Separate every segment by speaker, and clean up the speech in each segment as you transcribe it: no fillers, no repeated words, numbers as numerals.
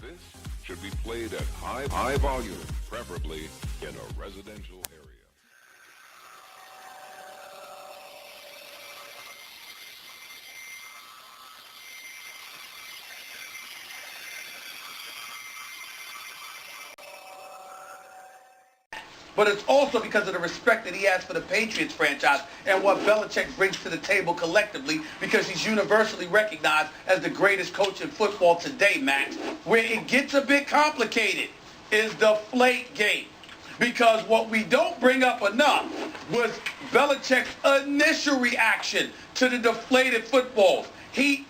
Speaker 1: This should be played at high volume, preferably in a residential area.
Speaker 2: But it's also because of the respect that he has for the Patriots franchise and what Belichick brings to the table collectively, because he's universally recognized as the greatest coach in football today, Max. Where it gets a bit complicated is the Deflategate. Because what we don't bring up enough was Belichick's initial reaction to the deflated footballs. His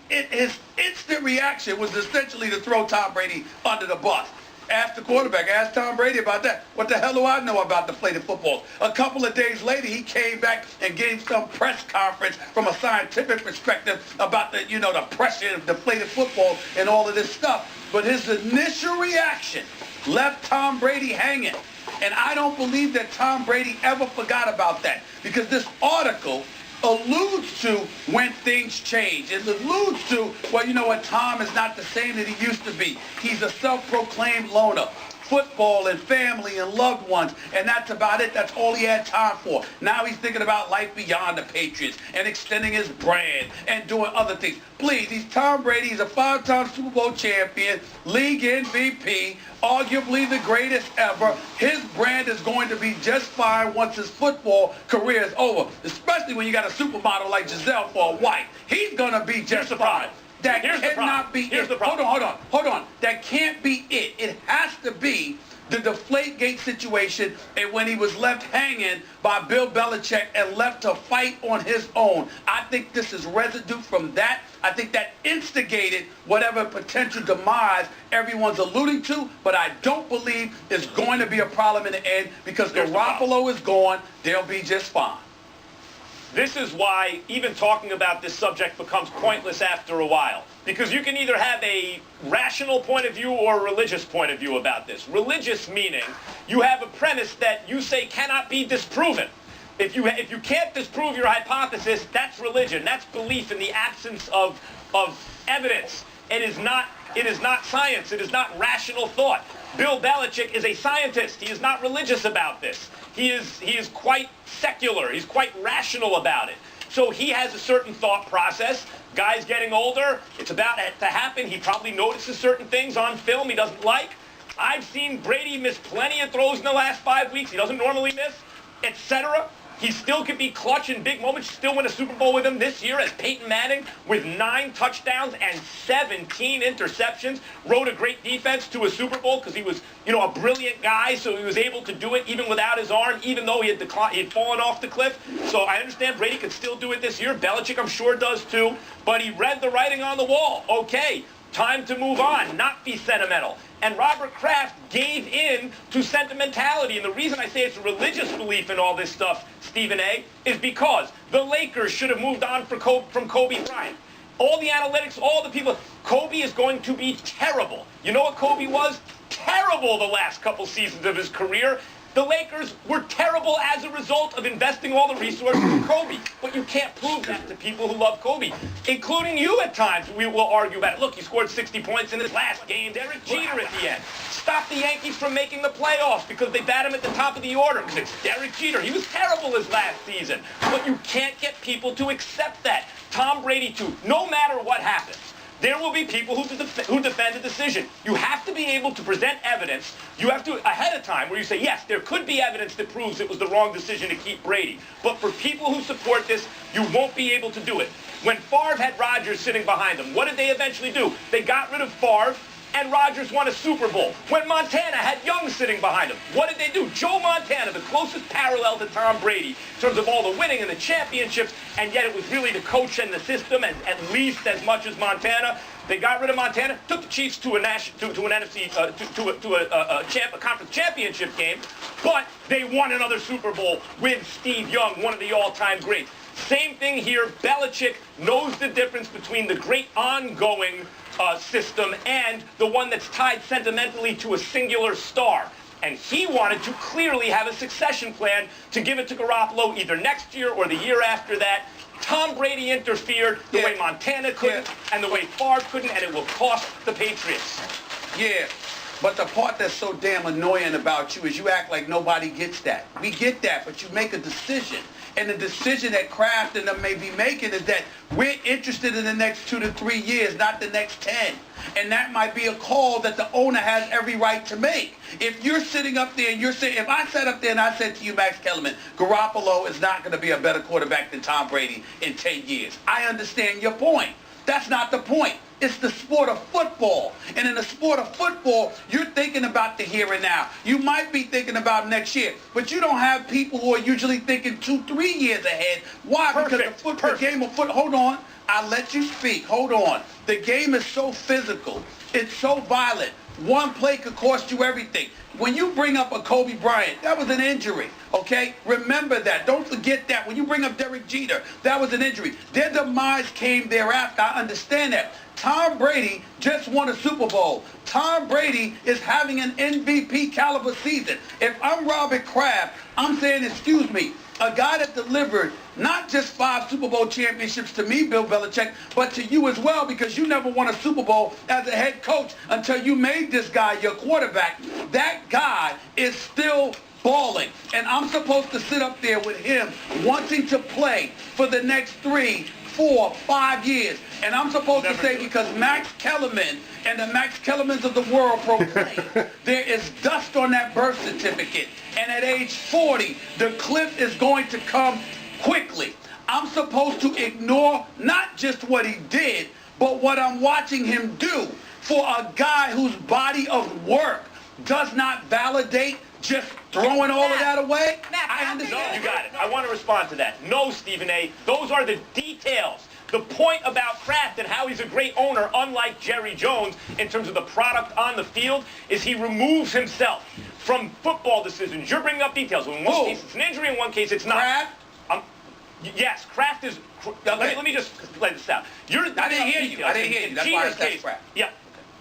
Speaker 2: instant reaction was essentially to throw Tom Brady under the bus. Ask the quarterback, ask Tom Brady about that. What the hell do I know about deflated footballs? A couple of days later, he came back and gave some press conference from a scientific perspective about the pressure of deflated footballs and all of this stuff. But his initial reaction left Tom Brady hanging. And I don't believe that Tom Brady ever forgot about that, because this article alludes to when things change. It alludes to, well, you know what, Tom is not the same that he used to be. He's a self-proclaimed loner. Football and family and loved ones, and that's about it. That's all he had time for. Now he's thinking about life beyond the Patriots and extending his brand and doing other things. Please, he's Tom Brady. He's a 5-time Super Bowl champion, league MVP, arguably the greatest ever. His brand is going to be just fine once his football career is over, especially when you got a supermodel like Giselle for a wife. He's going to be just fine. That cannot be it. Hold on. That can't be it. It has to be the Deflategate situation, and when he was left hanging by Bill Belichick and left to fight on his own. I think this is residue from that. I think that instigated whatever potential demise everyone's alluding to, but I don't believe it's going to be a problem in the end, because Garoppolo is gone. They'll be just fine.
Speaker 3: This is why even talking about this subject becomes pointless after a while. Because you can either have a rational point of view or a religious point of view about this. Religious meaning you have a premise that you say cannot be disproven. If you can't disprove your hypothesis, that's religion. That's belief in the absence of evidence. It is not science. It is not rational thought. Bill Belichick is a scientist. He is not religious about this. He is quite secular. He's quite rational about it. So he has a certain thought process. Guy's getting older. It's about to happen. He probably notices certain things on film he doesn't like. I've seen Brady miss plenty of throws in the last 5 weeks he doesn't normally miss, etc. He still could be clutch in big moments, still win a Super Bowl with him this year as Peyton Manning with 9 touchdowns and 17 interceptions. Rode a great defense to a Super Bowl because he was, a brilliant guy, so he was able to do it even without his arm, even though he had fallen off the cliff. So I understand Brady could still do it this year. Belichick, I'm sure, does too. But he read the writing on the wall. Okay, time to move on, not be sentimental. And Robert Kraft gave in to sentimentality. And the reason I say it's a religious belief in all this stuff, Stephen A., is because the Lakers should have moved on from Kobe Bryant. All the analytics, all the people, Kobe is going to be terrible. You know what Kobe was? Terrible the last couple seasons of his career. The Lakers were terrible as a result of investing all the resources in Kobe. But you can't prove that to people who love Kobe, including you at times. We will argue about it. Look, he scored 60 points in his last game. Derek Jeter at the end. Stop the Yankees from making the playoffs because they bat him at the top of the order because it's Derek Jeter. He was terrible his last season. But you can't get people to accept that. Tom Brady, too. No matter what happens, there will be people who defend a decision. You have to be able to present evidence. You have to, ahead of time, where you say, yes, there could be evidence that proves it was the wrong decision to keep Brady. But for people who support this, you won't be able to do it. When Favre had Rodgers sitting behind him, what did they eventually do? They got rid of Favre, and Rodgers won a Super Bowl. When Montana had Young sitting behind him, what did they do? Joe Montana, the closest parallel to Tom Brady in terms of all the winning and the championships, and yet it was really the coach and the system, and at least as much as Montana. They got rid of Montana, took the Chiefs to a conference championship game, but they won another Super Bowl with Steve Young, one of the all-time greats. Same thing here. Belichick knows the difference between the great ongoing system and the one that's tied sentimentally to a singular star. And he wanted to clearly have a succession plan to give it to Garoppolo either next year or the year after that. Tom Brady interfered the way Montana couldn't and the way Favre couldn't, and it will cost the Patriots.
Speaker 2: Yeah, but the part that's so damn annoying about you is you act like nobody gets that. We get that, but you make a decision. And the decision that KRAFT and them may be making is that we're interested in the next 2 to 3 years, not the next 10. And that might be a call that the owner has every right to make. If you're sitting up there and you're saying, if I sat up there and I said to you, Max Kellerman, Garoppolo is not going to be a better quarterback than Tom Brady in 10 years. I understand your point. That's not the point. It's the sport of football. And in the sport of football, you're thinking about the here and now. You might be thinking about next year, but you don't have people who are usually thinking 2, 3 years ahead. Why?
Speaker 3: Perfect.
Speaker 2: Because the game of football, hold on, I'll let you speak. Hold on. The game is so physical. It's so violent. One play could cost you everything. When you bring up a Kobe Bryant, that was an injury, okay? Remember that. Don't forget that. When you bring up Derek Jeter, that was an injury. Their demise came thereafter. I understand that. Tom Brady just won a Super Bowl. Tom Brady is having an MVP caliber season. If I'm Robert Kraft, I'm saying, excuse me, a guy that delivered not just 5 Super Bowl championships to me, Bill Belichick, but to you as well, because you never won a Super Bowl as a head coach until you made this guy your quarterback. That guy is still balling. And I'm supposed to sit up there with him wanting to play for the next 3, 4, 5 years. And I'm supposed to say, because Max Kellerman and the Max Kellermans of the world proclaim there is dust on that birth certificate. And at age 40, the cliff is going to come quickly. I'm supposed to ignore not just what he did, but what I'm watching him do for a guy whose body of work does not validate just throwing all of that away. I understand.
Speaker 3: No, you got it. I want to respond to that. No, Stephen A. Those are the details. The point about KRAFT and how he's a great owner, unlike Jerry Jones, in terms of the product on the field, is he removes himself from football decisions. You're bringing up details. In one case, it's an injury. In one case, it's not.
Speaker 2: KRAFT?
Speaker 3: Yes, KRAFT is...
Speaker 2: Okay.
Speaker 3: Let me just lay this out.
Speaker 2: I didn't hear you. I didn't hear you. That's why I said KRAFT.
Speaker 3: Yeah.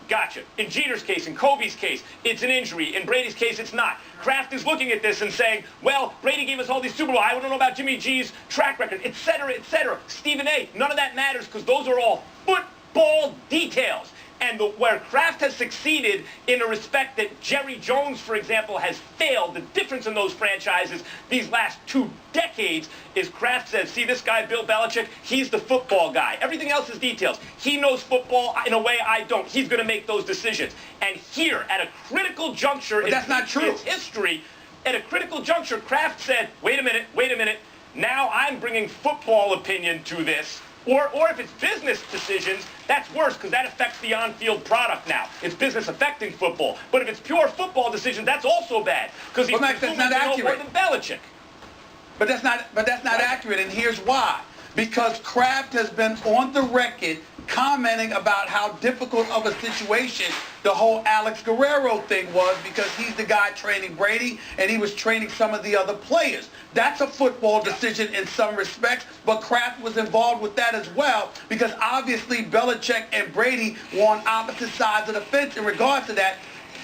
Speaker 3: Gotcha. In Jeter's case, in Kobe's case, it's an injury. In Brady's case, it's not. KRAFT is looking at this and saying, well, Brady gave us all these Super Bowls. I don't know about Jimmy G's track record, et cetera, et cetera. Stephen A., none of that matters because those are all football details. And where KRAFT has succeeded in a respect that Jerry Jones, for example, has failed, the difference in those franchises these last 2 decades is KRAFT says, see this guy, Bill Belichick, he's the football guy. Everything else is details. He knows football in a way I don't. He's going to make those decisions. And here, at a critical juncture in its history, at a critical juncture, KRAFT said, wait a minute, now I'm bringing football opinion to this. Or if it's business decisions, that's worse because that affects the on-field product now. It's business affecting football. But if it's pure football decisions, that's also bad because he's presuming to know more than Belichick.
Speaker 2: But that's not accurate, and here's why. Because KRAFT has been on the record commenting about how difficult of a situation the whole Alex Guerrero thing was because he's the guy training Brady and he was training some of the other players. That's a football decision in some respects, but KRAFT was involved with that as well because obviously Belichick and Brady were on opposite sides of the fence in regards to that.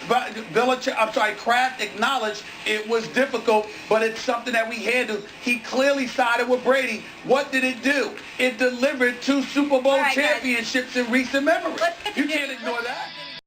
Speaker 2: But KRAFT acknowledged it was difficult, but it's something that we handled. He clearly sided with Brady. What did it do? It delivered 2 Super Bowl championships in recent memory. You can't ignore that.